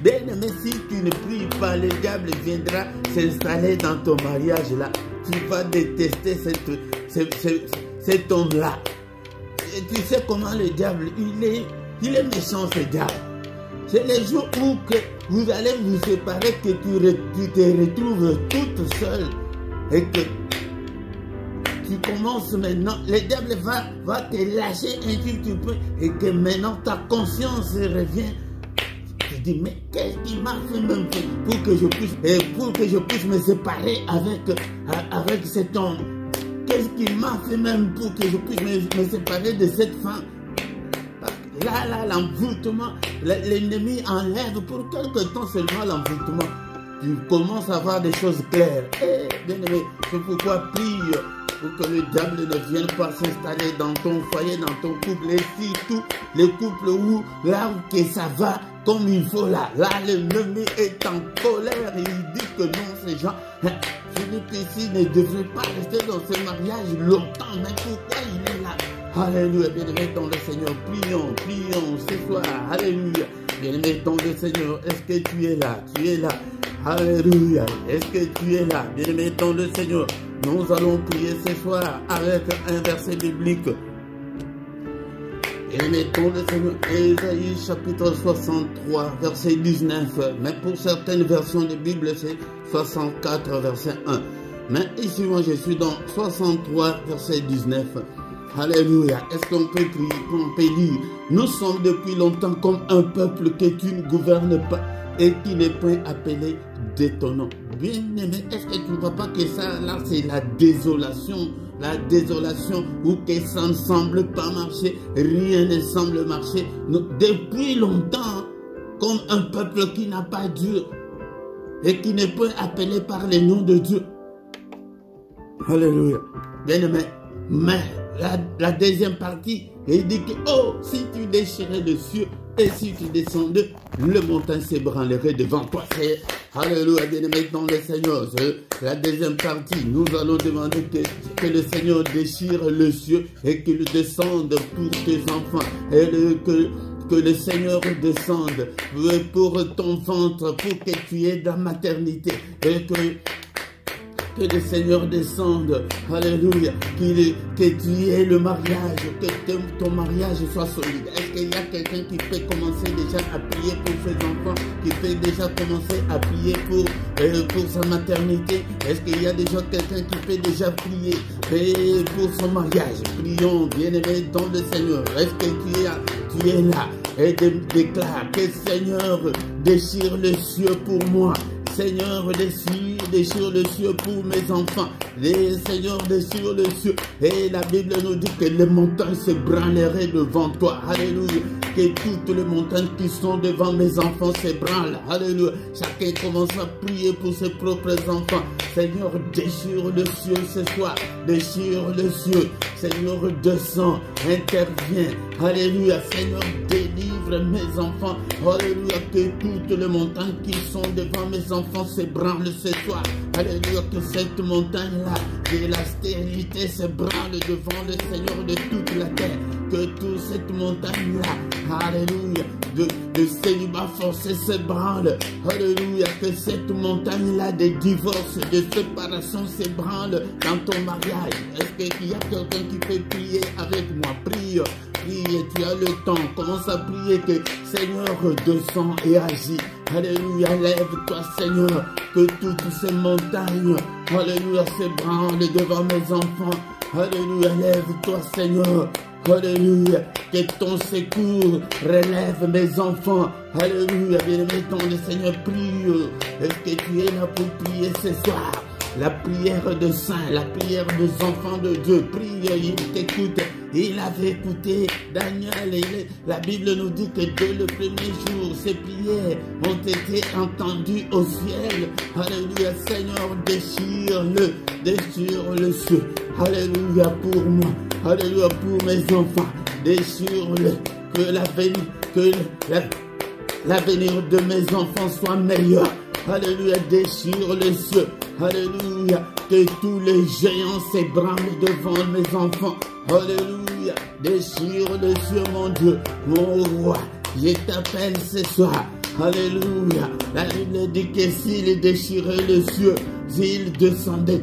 Bien-aimé, si tu ne pries pas, le diable viendra s'installer dans ton mariage là. Tu vas détester cet homme-là. Et tu sais comment le diable, il est méchant, ce diable. C'est les jours où que vous allez vous séparer que tu te retrouves toute seule. Et que tu commences maintenant, le diable va te lâcher un petit peu et que maintenant ta conscience revient. Tu dis, mais qu'est-ce qui m'a fait même pour que je puisse me séparer avec cet homme? Qu'est-ce qui m'a fait même pour que je puisse me séparer de cette femme? Là, l'envoûtement, l'ennemi enlève pour quelque temps seulement l'envoûtement. Tu commences à voir des choses claires. Bien-aimé, c'est pourquoi prie pour que le diable ne vienne pas s'installer dans ton foyer, dans ton couple. Et surtout, les couples où, là où que ça va comme il faut, là l'ennemi est en colère. Et il dit que non, ces gens, Philippe ici ne devrait pas rester dans ce mariage longtemps. Mais pourquoi il est là? Alléluia, bien-aimé dans le Seigneur. Prions ce soir. Alléluia. Bien-aimé dans le Seigneur, est-ce que tu es là? Tu es là. Alléluia. Est-ce que tu es là? Bien-aimé dans le Seigneur. Nous allons prier ce soir avec un verset biblique. Bien-aimé dans le Seigneur. Ésaïe chapitre 63, verset 19. Mais pour certaines versions de Bible, c'est 64, verset 1. Mais ici, moi, je suis dans 63, verset 19. Alléluia. Est-ce qu'on peut prier? On peut lire. Nous sommes depuis longtemps comme un peuple que tu ne gouvernes pas et qui n'est point appelé de ton nom. Bien-aimé, est-ce que tu ne vois pas que ça, là, c'est la désolation où que ça ne semble pas marcher, rien ne semble marcher. Nous, depuis longtemps, comme un peuple qui n'a pas Dieu et qui n'est point appelé par le nom de Dieu. Alléluia. Bien-aimé, mais la deuxième partie, il dit que, oh, si tu déchirais le ciel et si tu descendais, le montagne s'ébranlerait devant toi. Alléluia, bien-aimé dans le Seigneur. La deuxième partie, nous allons demander que le Seigneur déchire le ciel et qu'il descende pour tes enfants. Et que le Seigneur descende pour ton ventre, pour que tu aies de la maternité. Et que le Seigneur descende, alléluia, que tu aies le mariage, que ton mariage soit solide. Est-ce qu'il y a quelqu'un qui peut commencer déjà à prier pour ses enfants, qui peut déjà commencer à prier pour sa maternité? Est-ce qu'il y a déjà quelqu'un qui peut déjà prier pour son mariage? Prions, bien-aimés dans le Seigneur. Est-ce que tu es là et déclare que Seigneur déchire le ciel pour moi? Seigneur, déchire le ciel pour mes enfants. Seigneur, déchire le ciel. Et la Bible nous dit que les montagnes se branleraient devant toi. Alléluia. Que toutes les montagnes qui sont devant mes enfants se branlent. Alléluia. Chacun commence à prier pour ses propres enfants. Seigneur, déchire le ciel ce soir. Déchire le ciel. Seigneur, descends, interviens. Alléluia. Seigneur, délivre mes enfants. Alléluia. Que toutes les montagnes qui sont devant mes enfants se branlent ce soir. Alléluia. Que cette montagne-là de la stérilité se branle devant le Seigneur de toute la terre. Que toute cette montagne-là, alléluia, de célibat forcé se branle. Alléluia. Que cette montagne-là de divorce, de séparation se branle dans ton mariage. Est-ce qu'il y a quelqu'un qui peut prier avec moi? Prie. Prie, tu as le temps. Commence à prier que Seigneur descend et agit. Alléluia, lève-toi Seigneur, que toutes ces montagnes, alléluia, se branlent devant mes enfants. Alléluia, lève-toi Seigneur. Alléluia. Que ton secours relève mes enfants. Alléluia. Bien-aimé dans le Seigneur, prie. Est-ce que tu es là pour prier ce soir? La prière de saints, la prière des enfants de Dieu. Prie, il t'écoute. Il avait écouté Daniel. La Bible nous dit que dès le premier jour, ces prières ont été entendues au ciel. Alléluia, Seigneur, déchire-le ciel. Alléluia pour moi. Alléluia pour mes enfants. Déchire-le. Que l'avenir de mes enfants soit meilleur. Alléluia, déchire le ciel. Alléluia, que tous les géants s'ébranlent devant mes enfants. Alléluia, déchire le ciel, mon Dieu, mon roi. Je t'appelle ce soir. Alléluia. La Bible dit que s'il déchirait le ciel, s'il descendait,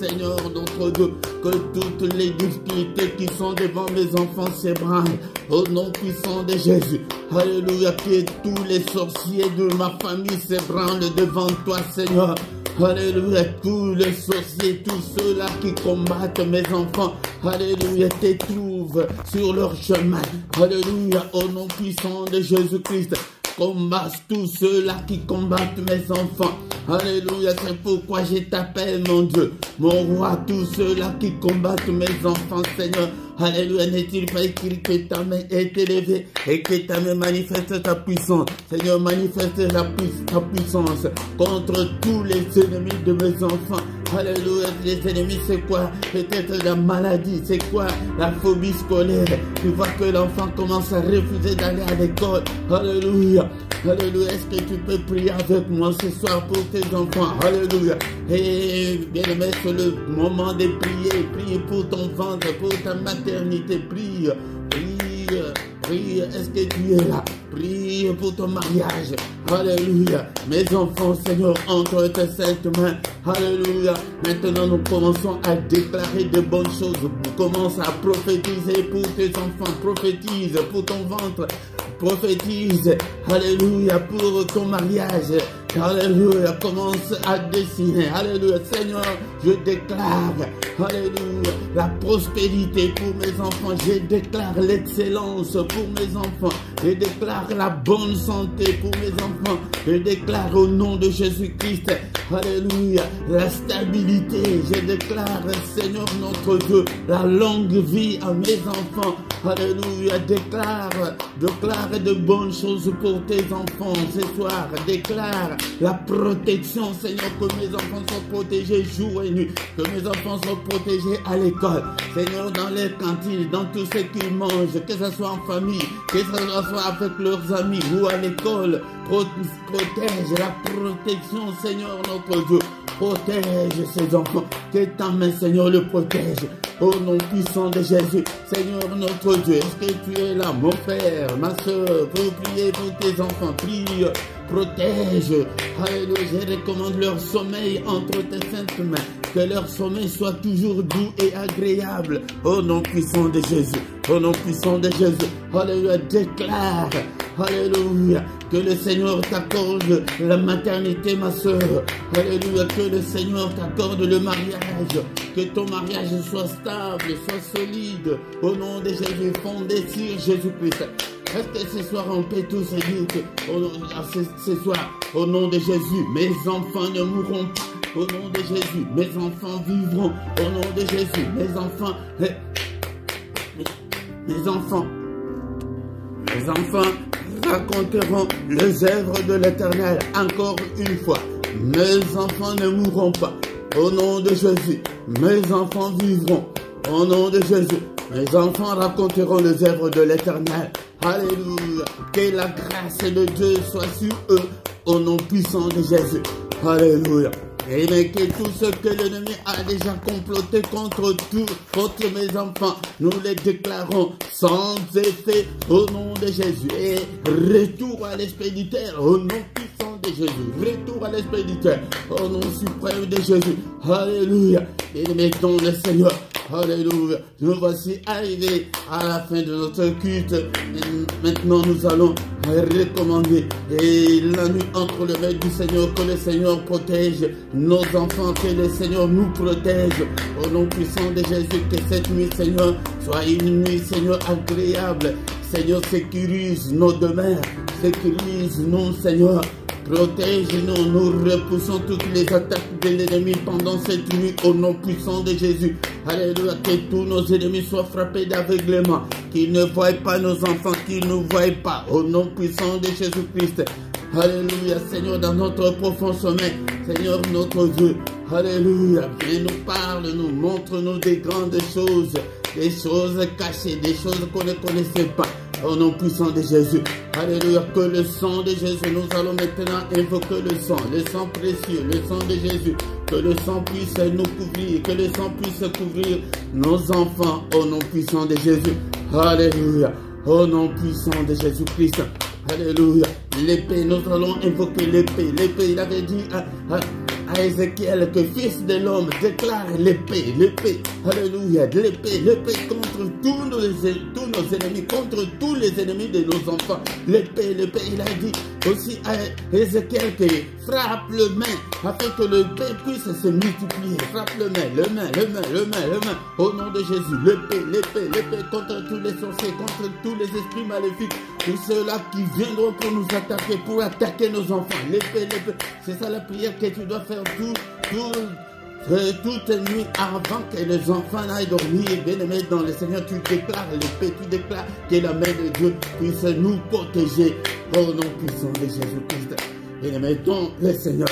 Seigneur notre Dieu, que toutes les difficultés qui sont devant mes enfants s'ébranlent. Au nom puissant de Jésus. Alléluia. Que tous les sorciers de ma famille s'ébranlent devant toi, Seigneur. Alléluia, tous les sorciers, tous ceux-là qui combattent mes enfants, alléluia, te trouvent sur leur chemin. Alléluia, au nom puissant de Jésus-Christ, combat tous ceux-là qui combattent mes enfants. Alléluia, c'est pourquoi je t'appelle, mon Dieu, mon roi, tous ceux-là qui combattent mes enfants, Seigneur. Alléluia, n'est-il pas écrit que ta main est élevée et que ta main manifeste ta puissance? Seigneur, manifeste ta puissance contre tous les ennemis de mes enfants. Alléluia, les ennemis, c'est quoi? Peut-être la maladie, c'est quoi? La phobie scolaire. Tu vois que l'enfant commence à refuser d'aller à l'école. Alléluia. Alléluia, est-ce que tu peux prier avec moi ce soir pour tes enfants? Alléluia. Et bien aimé, c'est le moment de prier. Prie pour ton ventre, pour ta maternité. Prie, prie, prie. Est-ce que tu es là? Prie pour ton mariage. Alléluia. Mes enfants, Seigneur, entre tes saintes mains. Alléluia. Maintenant, nous commençons à déclarer de bonnes choses. Commence à prophétiser pour tes enfants. Prophétise pour ton ventre. Prophétise, alléluia, pour ton mariage. Alléluia, commence à dessiner. Alléluia, Seigneur, je déclare, alléluia, la prospérité pour mes enfants. Je déclare l'excellence pour mes enfants. Je déclare la bonne santé pour mes enfants. Je déclare au nom de Jésus-Christ, alléluia, la stabilité. Je déclare, Seigneur notre Dieu, la longue vie à mes enfants. Alléluia, déclare de bonnes choses pour tes enfants ce soir. Déclare la protection, Seigneur, que mes enfants soient protégés jour et nuit. Que mes enfants soient protégés à l'école. Seigneur, dans les cantines, dans tout ce qu'ils mangent, que ce soit en famille, que ce soit avec leurs amis ou à l'école. Protège la protection, Seigneur, notre Dieu. Protège ces enfants. Que ta main, Seigneur, le protège. Au nom puissant de Jésus, Seigneur notre Dieu, est-ce que tu es là, mon frère, ma soeur, pour prier pour tes enfants? Prie, protège. Alléluia, je recommande leur sommeil entre tes saintes mains. Que leur sommeil soit toujours doux et agréable. Au nom puissant de Jésus, au nom puissant de Jésus. Alléluia, déclare. Alléluia, que le Seigneur t'accorde la maternité, ma soeur. Alléluia, que le Seigneur t'accorde le mariage. Que ton mariage soit stable, soit solide. Au nom de Jésus, fondé sur Jésus-Christ. Est-ce que ce soir on peut tous dire que ce soir, au nom de Jésus, mes enfants ne mourront pas. Au nom de Jésus, mes enfants vivront. Au nom de Jésus, mes enfants, raconteront les œuvres de l'Éternel encore une fois. Mes enfants ne mourront pas. Au nom de Jésus, mes enfants vivront. Au nom de Jésus, mes enfants raconteront les œuvres de l'Éternel. Alléluia. Que la grâce de Dieu soit sur eux. Au nom puissant de Jésus. Alléluia. Et mais que tout ce que l'ennemi a déjà comploté contre mes enfants, nous les déclarons sans effet au nom de Jésus. Et retour à l'expéditeur au nom puissant de Jésus. Retour à l'expéditeur au nom suprême de Jésus. Alléluia. Et mettons le Seigneur. Alléluia. Nous voici arrivés à la fin de notre culte. Et maintenant, nous allons recommander et la nuit entre les mains du Seigneur, que le Seigneur protège nos enfants, que le Seigneur nous protège. Au nom puissant de Jésus, que cette nuit, Seigneur, soit une nuit, Seigneur, agréable. Seigneur, sécurise nos demeures, sécurise-nous, Seigneur. Protège-nous, nous repoussons toutes les attaques de l'ennemi pendant cette nuit au nom puissant de Jésus. Alléluia, que tous nos ennemis soient frappés d'aveuglement, qu'ils ne voient pas nos enfants, qu'ils ne nous voient pas au nom puissant de Jésus-Christ. Alléluia, Seigneur, dans notre profond sommeil, Seigneur notre Dieu. Alléluia, viens nous parle, nous montre-nous des grandes choses, des choses cachées, des choses qu'on ne connaissait pas. Au nom puissant de Jésus. Alléluia. Que le sang de Jésus, nous allons maintenant invoquer le sang précieux, le sang de Jésus. Que le sang puisse nous couvrir, que le sang puisse couvrir nos enfants. Au nom puissant de Jésus. Alléluia. Au nom puissant de Jésus-Christ. Alléluia. L'épée, nous allons invoquer l'épée. L'épée, il avait dit à Ézéchiel que fils de l'homme déclare l'épée, l'épée, alléluia, l'épée contre tous nos ennemis, contre tous les ennemis de nos enfants. L'épée, il a dit aussi à Ézéchiel que frappe le main afin que l'épée puisse se multiplier. Frappe le main, au nom de Jésus. L'épée contre tous les sorciers, contre tous les esprits maléfiques, tous ceux-là qui viendront pour nous attaquer, pour attaquer nos enfants. L'épée, c'est ça la prière que tu dois faire toute nuit avant que les enfants n'aillent dormir. Bien-aimé dans le Seigneur, tu déclares l'épée, tu déclares que la main de Dieu puisse nous protéger au nom puissant de Jésus-Christ. Bien-aimé dans le Seigneur,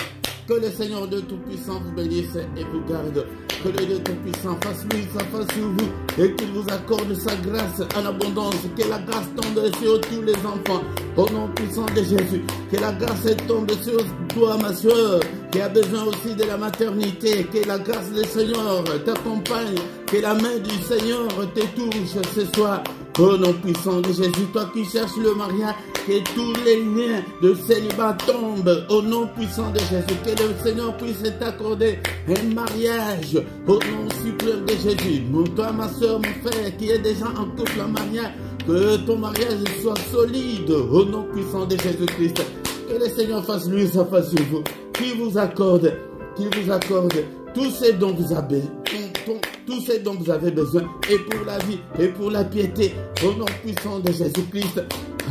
que le Seigneur de Tout-Puissant vous bénisse et vous garde. Que le Dieu Tout-Puissant fasse lui sa face sur vous et qu'il vous accorde sa grâce en abondance. Que la grâce tombe sur tous les enfants au nom puissant de Jésus. Que la grâce tombe sur toi, ma soeur, qui a besoin aussi de la maternité. Que la grâce du Seigneur t'accompagne. Que la main du Seigneur te touche ce soir. Au nom puissant de Jésus, toi qui cherches le mariage, que tous les liens de célibat tombent au nom puissant de Jésus. Que le Seigneur puisse t'accorder un mariage au nom suprême de Jésus. Toi, ma soeur, mon frère, qui est déjà en couple en mariage, que ton mariage soit solide au nom puissant de Jésus-Christ. Que le Seigneur fasse lui sa face sur vous, qu'il vous accorde tout ce dont vous avez tout ce dont vous avez besoin, et pour la vie, et pour la piété, au nom puissant de Jésus-Christ.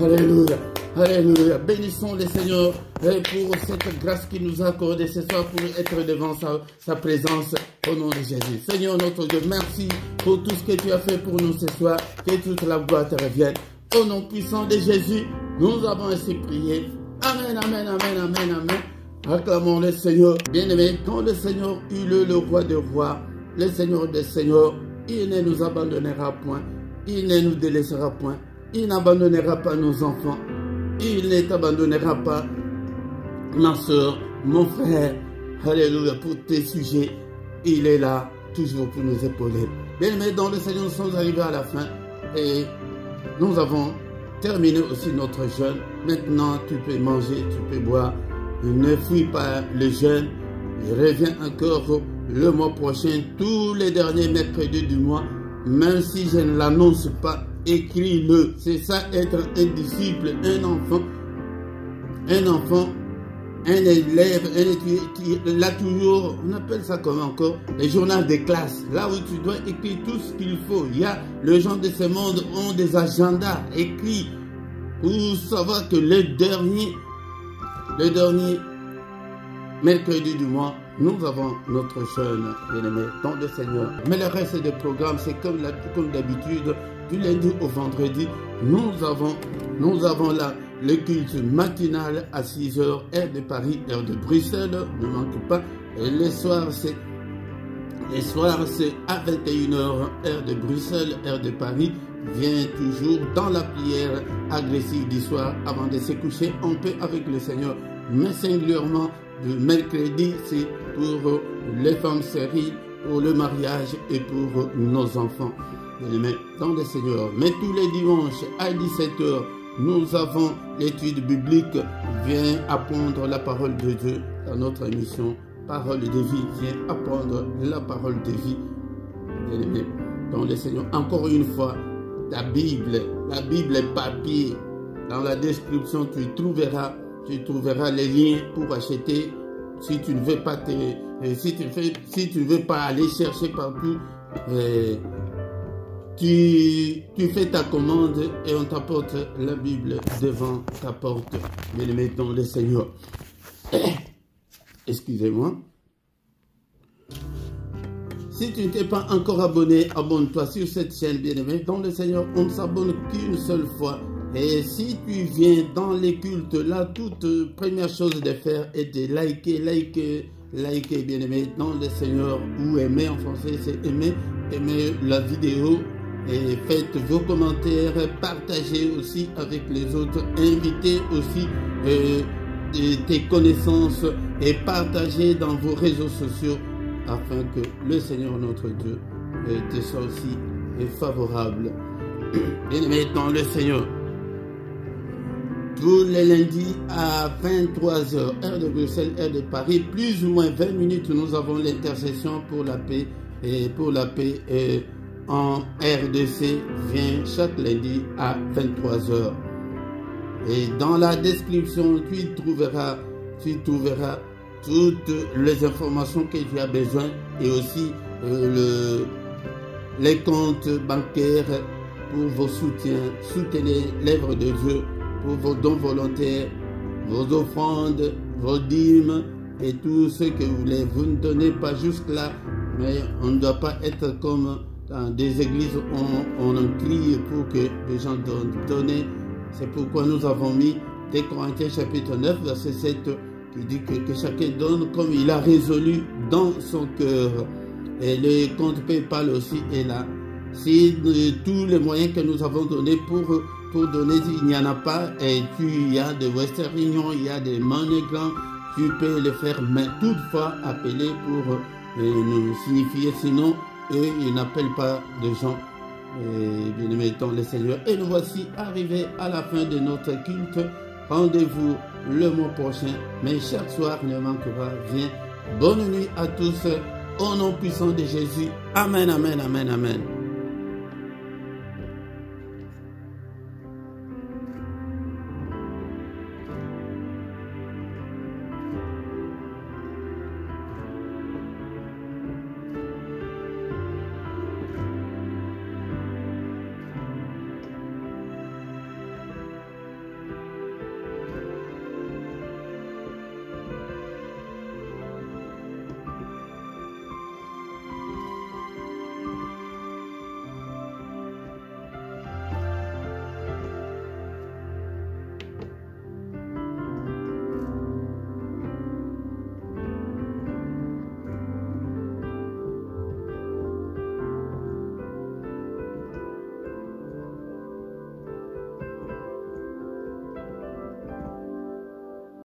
Alléluia, alléluia. Bénissons le Seigneur pour cette grâce qu'il nous a accordée ce soir pour être devant sa présence, au nom de Jésus. Seigneur notre Dieu, merci pour tout ce que tu as fait pour nous ce soir, que toute la gloire te revienne. Au nom puissant de Jésus, nous avons ainsi prié. Amen, amen, amen, amen, amen. Acclamons le Seigneur. Bien-aimé, quand le Seigneur eut le roi de rois, le Seigneur des Seigneurs, il ne nous abandonnera point, il ne nous délaissera point, il n'abandonnera pas nos enfants, il ne t'abandonnera pas, ma soeur, mon frère. Alléluia, pour tes sujets, il est là, toujours pour nous épauler. Bien, mais dans le Seigneur, nous sommes arrivés à la fin et nous avons terminé aussi notre jeûne. Maintenant, tu peux manger, tu peux boire. Ne fuis pas le jeûne. Je reviens encore le mois prochain, tous les derniers mercredis du mois, même si je ne l'annonce pas, écris-le. C'est ça être un disciple, un enfant, un élève, un étudiant. Là toujours, on appelle ça comment encore? Les journaux de classe, là où tu dois écrire tout ce qu'il faut. Il y a, les gens de ce monde ont des agendas écrits pour savoir que le dernier mercredi du mois, nous avons notre jeûne, bien-aimé, dans le Seigneur. Mais le reste des programmes, c'est comme d'habitude, du lundi au vendredi, nous avons là le culte matinal à 6 h, heure de Paris, heure de Bruxelles, ne manque pas. Et les soirs, c'est à 21 h, heure de Bruxelles, heure de Paris. Viens toujours dans la prière agressive du soir avant de se coucher. On peut avec le Seigneur, mais singulièrement, le mercredi, c'est pour les femmes stériles, pour le mariage et pour nos enfants. Mais dans le Seigneur. Mais tous les dimanches à 17 h, nous avons l'étude biblique. Viens apprendre la parole de Dieu dans notre émission Parole de vie. Viens apprendre la parole de vie bien-aimé dans le Seigneur. Encore une fois, la Bible papier. Dans la description, tu trouveras les liens pour acheter. Si tu ne veux pas si tu ne veux pas aller chercher partout, tu fais ta commande et on t'apporte la Bible devant ta porte. Bien-aimé dans le Seigneur. Excusez-moi. Si tu ne t'es pas encore abonné, abonne-toi sur cette chaîne, bien-aimé dans le Seigneur. On ne s'abonne qu'une seule fois. Et si tu viens dans les cultes, la toute première chose de faire est de liker, bien-aimé dans le Seigneur, ou aimer en français, c'est aimer la vidéo, et faites vos commentaires, partagez aussi avec les autres, invitez aussi tes connaissances et partagez dans vos réseaux sociaux afin que le Seigneur notre Dieu te soit aussi favorable. Bien-aimé dans le Seigneur, tous les lundis à 23h, heure de Bruxelles, heure de Paris, plus ou moins 20 minutes, nous avons l'intercession pour la paix. Et pour la paix en RDC vient chaque lundi à 23h. Et dans la description, tu trouveras toutes les informations que tu as besoin et aussi les comptes bancaires pour vos soutiens. Soutenez l'œuvre de Dieu pour vos dons volontaires, vos offrandes, vos dîmes et tout ce que vous voulez. Vous ne donnez pas jusque-là, mais on ne doit pas être comme dans des églises où on en crie pour que les gens donnent. C'est pourquoi nous avons mis 2 Corinthiens chapitre 9, verset 7, qui dit que chacun donne comme il a résolu dans son cœur. Et le compte PayPal aussi est là. Si tous les moyens que nous avons donnés pour donner, il n'y en a pas, et il y a des Western Union, il y a des MoneyGram, tu peux le faire, mais toutefois appeler pour nous signifier, sinon eux ils n'appellent pas de gens. Bien-aimés dans le Seigneur. Et nous voici arrivés à la fin de notre culte. Rendez-vous le mois prochain, mais chaque soir ne manquera rien. Bonne nuit à tous, au nom puissant de Jésus. Amen, amen, amen, amen.